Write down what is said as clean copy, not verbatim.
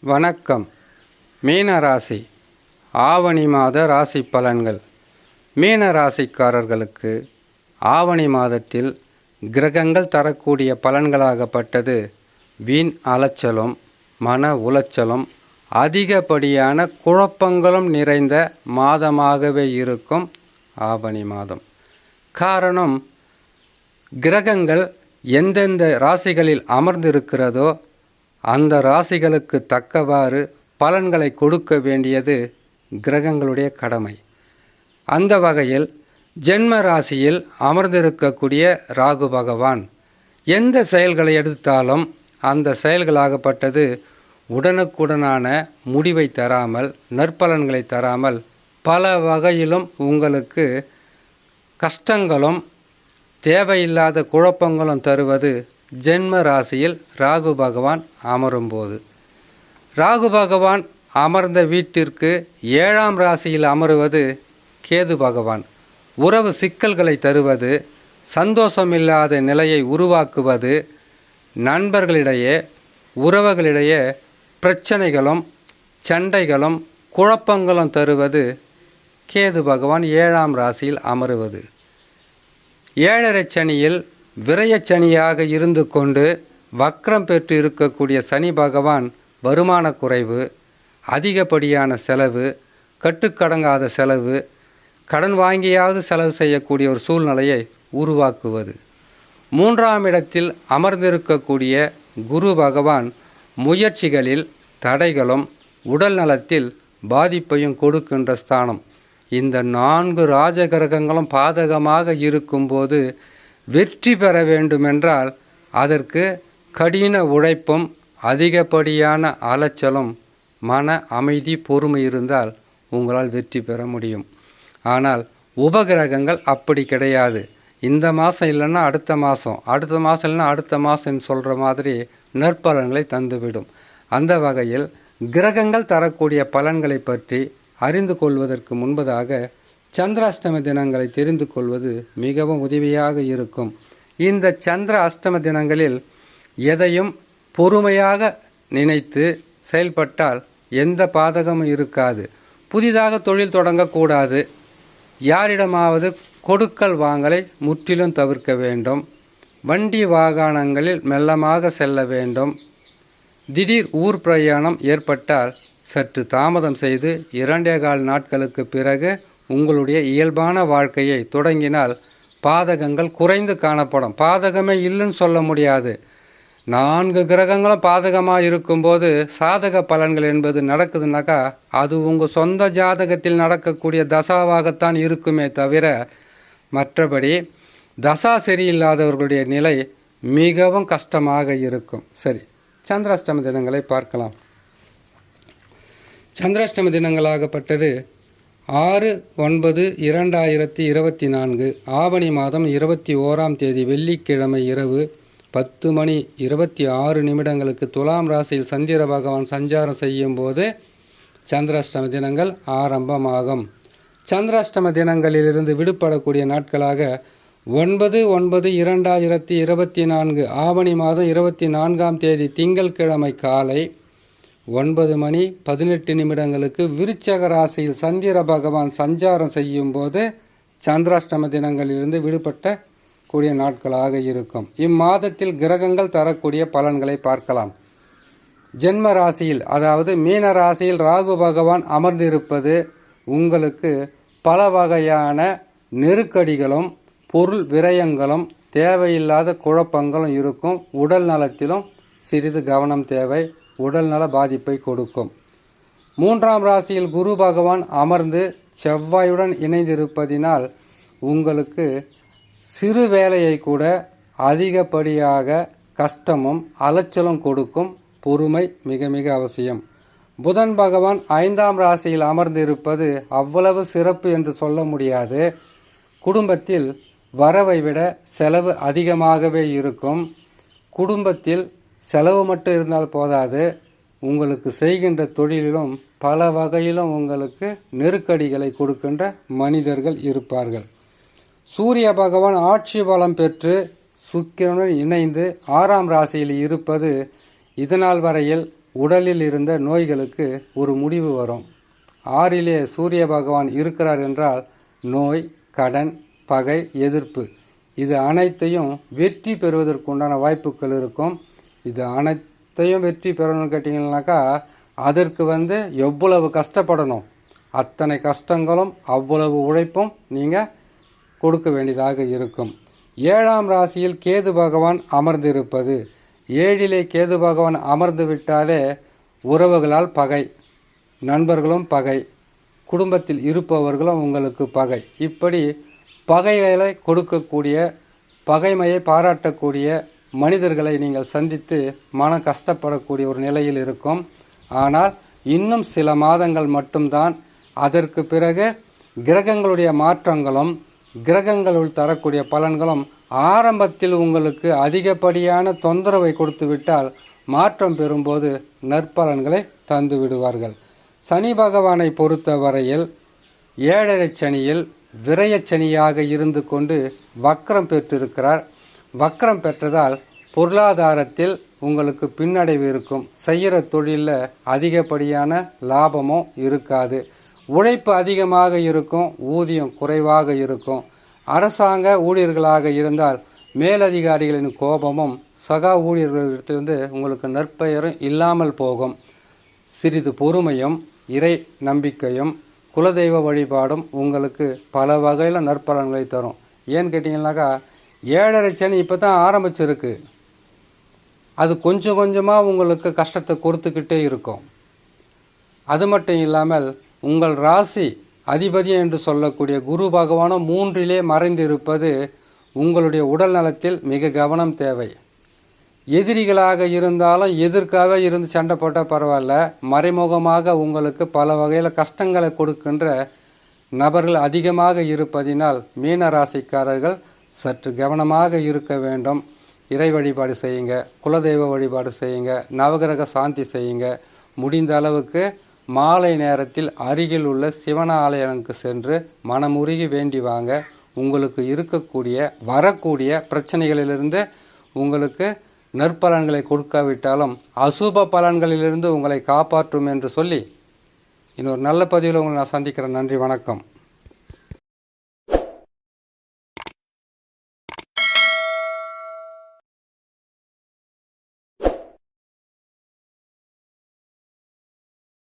வணக்கம். மீன ராசி ஆவணி மாத ராசி பலன்கள். மீன ராசிக்காரர்களுக்கு ஆவணி மாதத்தில் கிரகங்கள் தரக்கூடிய பலன்களாகப்பட்டது வீண் அலைச்சலும் மன உளைச்சலும் அதிகப்படியான குழப்பங்களும் நிறைந்த மாதமாகவே இருக்கும் ஆவணி மாதம். காரணம், கிரகங்கள் எந்தெந்த ராசிகளில் அமர்ந்திருக்கிறதோ அந்த ராசிகளுக்கு தக்கவாறு பலன்களை கொடுக்க வேண்டியது கிரகங்களுடைய கடமை. அந்த வகையில் ஜென்ம ராசியில் அமர்ந்திருக்கக்கூடிய ராகு பகவான் எந்த செயல்களை எடுத்தாலும் அந்த செயல்களாகப்பட்டது உடனுக்குடனான முடிவை தராமல், நற்பலன்களை தராமல், பல வகையிலும் உங்களுக்கு கஷ்டங்களும் தேவையில்லாத குழப்பங்களும் தருவது ஜென்ம ராசியில் ராகு பகவான் அமரும்போது. ராகு பகவான் அமர்ந்த வீட்டிற்கு 7ஆம் ராசியில் அமருவது கேது பகவான் உறவு சிக்கல்களை தருவது, சந்தோஷமில்லாத நிலையை உருவாக்குவது, நண்பர்களிடையே உறவுகளிடையே பிரச்சனைகளும் சண்டைகளும் குழப்பங்களும் தருவது கேது பகவான் 7ஆம் ராசியில் அமருவது. 7.5 சனியில் விரயச்சனியாக இருந்து கொண்டு வக்ரம் பெற்று இருக்கக்கூடிய சனி பகவான் வருமான குறைவு, அதிகப்படியான செலவு, கட்டுக்கடங்காத செலவு, கடன் வாங்கியாவது செலவு செய்யக்கூடிய ஒரு சூழ்நிலையை உருவாக்குவது. 3ஆம் இடத்தில் அமர்ந்திருக்கக்கூடிய குரு பகவான் முயற்சிகளில் தடைகளும் உடல் நலத்தில் பாதிப்பையும் கொடுக்கின்ற ஸ்தானம். இந்த 4 ராஜகிரகங்களும் பாதகமாக இருக்கும்போது வெற்றி பெற வேண்டுமென்றால் அதற்கு கடின உழைப்பும் அதிகப்படியான அலைச்சலும் மன அமைதி பொறுமை இருந்தால் உங்களால் வெற்றி பெற முடியும். ஆனால் உபகிரகங்கள் அப்படி கிடையாது. இந்த மாதம் இல்லைன்னா அடுத்த மாதம், அடுத்த மாதம் இல்லைன்னா அடுத்த மாதம்னு சொல்கிற மாதிரி நற்பலன்களை தந்துவிடும். அந்த வகையில் கிரகங்கள் தரக்கூடிய பலன்களை பற்றி அறிந்து கொள்வதற்கு முன்பதாக சந்திராஷ்டம தினங்களை தெரிந்து கொள்வது மிகவும் உதவியாக இருக்கும். இந்த சந்திர அஷ்டம தினங்களில் எதையும் பொறுமையாக நினைத்து செயல்பட்டால் எந்த பாதகமும் இருக்காது. புதிதாக தொழில் தொடங்கக்கூடாது. யாரிடமாவது கொடுக்கல் வாங்கலை முற்றிலும் தவிர்க்க வேண்டும். வண்டி வாகனங்களில் மெல்லமாக செல்ல வேண்டும். திடீர் ஊர் பிரயாணம் ஏற்பட்டால் சற்று தாமதம் செய்து 2.25 நாட்களுக்கு பிறகு உங்களுடைய இயல்பான வாழ்க்கையை தொடங்கினால் பாதகங்கள் குறைந்து காணப்படும். பாதகமே இல்லைன்னு சொல்ல முடியாது. 4 கிரகங்களும் பாதகமாக இருக்கும்போது சாதக பலன்கள் என்பது நடக்குதுனாக்கா அது உங்கள் சொந்த ஜாதகத்தில் நடக்கக்கூடிய தசாவாகத்தான் இருக்குமே தவிர மற்றபடி தசா சரியில்லாதவர்களுடைய நிலை மிகவும் கஷ்டமாக இருக்கும். சரி, சந்திராஷ்டம தினங்களை பார்க்கலாம். சந்திராஷ்டம தினங்களாகப்பட்டது 6/9/2024 ஆவணி மாதம் 21ஆம் தேதி வெள்ளிக்கிழமை இரவு 10:26 துலாம் ராசியில் சந்திர பகவான் சஞ்சாரம் செய்யும் போது சந்திராஷ்டம தினங்கள் ஆரம்பமாகும். சந்திராஷ்டம தினங்களிலிருந்து விடுபடக்கூடிய நாட்களாக 9/9/2024 ஆவணி மாதம் 24ஆம் தேதி திங்கட்கிழமை காலை 9:18 விருச்சக ராசியில் சந்திர பகவான் சஞ்சாரம் செய்யும் போது சந்திராஷ்டம தினங்களிலிருந்து விடுபட்ட கூடிய நாட்களாக இருக்கும். இம்மாதத்தில் கிரகங்கள் தரக்கூடிய பலன்களை பார்க்கலாம். ஜென்ம ராசியில் அதாவது மீன ராசியில் ராகு பகவான் அமர்ந்திருப்பது உங்களுக்கு பல வகையான நெருக்கடிகளும் பொருள் விரயங்களும் தேவையில்லாத குழப்பங்களும் இருக்கும். உடல் நலத்திலும் சிறிது கவனம் தேவை. உடல்நல பாதிப்பை கொடுக்கும். 3ஆம் ராசியில் குரு பகவான் அமர்ந்து செவ்வாயுடன் இணைந்திருப்பதினால் உங்களுக்கு சிறு வேலையை கூட அதிகப்படியாக கஷ்டமும் அலைச்சலும் கொடுக்கும். பொறுமை மிக மிக அவசியம். புதன் பகவான் 5ஆம் ராசியில் அமர்ந்திருப்பது அவ்வளவு சிறப்பு என்று சொல்ல முடியாது. குடும்பத்தில் வரவை விட செலவு அதிகமாகவே இருக்கும். குடும்பத்தில் செலவு மட்டும் இருந்தால் போதாது, உங்களுக்கு செய்கின்ற தொழிலிலும் பல வகையிலும் உங்களுக்கு நெருக்கடிகளை கொடுக்கின்ற மனிதர்கள் இருப்பார்கள். சூரிய பகவான் ஆட்சி பலம் பெற்று சுக்கிரனுடன் இணைந்து 6ஆம் ராசியில் இருப்பது இதனால் வரையில் உடலில் இருந்த நோய்களுக்கு ஒரு முடிவு வரும். 6லே சூரிய பகவான் இருக்கிறார் என்றால் நோய், கடன், பகை, எதிர்ப்பு இது அனைத்தையும் வெற்றி பெறுவதற்குண்டான வாய்ப்புகள் இருக்கும். இது அனைத்தையும் வெற்றி பெறணும்னு கேட்டிங்கன்னாக்கா அதற்கு எவ்வளவு கஷ்டப்படணும், அத்தனை கஷ்டங்களும் அவ்வளவு உழைப்பும் நீங்கள் கொடுக்க வேண்டியதாக இருக்கும். 7ஆம் ராசியில் கேது பகவான் அமர்ந்திருப்பது, 7லே கேது பகவான் அமர்ந்து விட்டாலே உறவுகளால் பகை, நண்பர்களும் பகை, குடும்பத்தில் இருப்பவர்களும் உங்களுக்கு பகை, இப்படி பகைகளை கொடுக்கக்கூடிய, பகைமையை பாராட்டக்கூடிய மனிதர்களை நீங்கள் சந்தித்து மன கஷ்டப்படக்கூடிய ஒரு நிலையில் இருக்கும். ஆனால் இன்னும் சில மாதங்கள் மட்டும்தான். அதற்கு பிறகு கிரகங்களுடைய மாற்றங்களும் கிரகங்களுள் தரக்கூடிய பலன்களும் ஆரம்பத்தில் உங்களுக்கு அதிகப்படியான தொந்தரவை கொடுத்து விட்டால் மாற்றம் பெறும்போது நற்பலன்களை தந்து விடுவார்கள். சனி பகவானை பொறுத்த வரையில் 7.5 சனியில் விரயச்சனியாக இருந்து கொண்டு வக்ரம் பெற்றிருக்கிறார். வக்ரம் பெற்றதால் பொருளாதாரத்தில் உங்களுக்கு பின்னடைவு இருக்கும். செய்கிற தொழிலில் அதிகப்படியான லாபமும் இருக்காது. உழைப்பு அதிகமாக இருக்கும், ஊதியம் குறைவாக இருக்கும். அரசாங்க ஊழியர்களாக இருந்தால் மேலதிகாரிகளின் கோபமும் சக ஊழியர்களிடத்திலிருந்து உங்களுக்கு நற்பெயரும் இல்லாமல் போகும். சிறிது பொறுமையும் இறை நம்பிக்கையும் குலதெய்வ வழிபாடும் உங்களுக்கு பல வகையில் நற்பலன்களை தரும். ஏன்னு கேட்டிங்கன்னாக்கா 7.5 சனி இப்போ தான் ஆரம்பிச்சிருக்கு. அது கொஞ்சம் கொஞ்சமாக உங்களுக்கு கஷ்டத்தை கொடுத்துக்கிட்டே இருக்கும். அது மட்டும் இல்லாமல் உங்கள் ராசி அதிபதி என்று சொல்லக்கூடிய குரு பகவானும் 3லே மறைந்திருப்பது உங்களுடைய உடல் நலத்தில் மிக கவனம் தேவை. எதிரிகளாக இருந்தாலும் எதிர்க்காக இருந்து சண்டை போட்டால் பரவாயில்ல, மறைமுகமாக உங்களுக்கு பல வகையில் கஷ்டங்களை கொடுக்கின்ற நபர்கள் அதிகமாக இருப்பதினால் மீன ராசிக்காரர்கள் சற்று கவனமாக இருக்க வேண்டும். இறை வழிபாடு செய்யுங்க, குலதெய்வ வழிபாடு செய்யுங்க, நவகிரக சாந்தி செய்யுங்க. முடிந்த அளவுக்கு மாலை நேரத்தில் அருகில் உள்ள சிவன ஆலயங்களுக்கு சென்று மனமுருகி வேண்டி வாங்க. உங்களுக்கு இருக்கக்கூடிய வரக்கூடிய பிரச்சனைகளிலிருந்து உங்களுக்கு நற்பலன்களை கொடுக்காவிட்டாலும் அசுப பலன்களிலிருந்து உங்களை காப்பாற்றும் என்று சொல்லி இன்னொரு நல்ல பதிவில் உங்களை நான் சந்திக்கிறேன். நன்றி, வணக்கம்.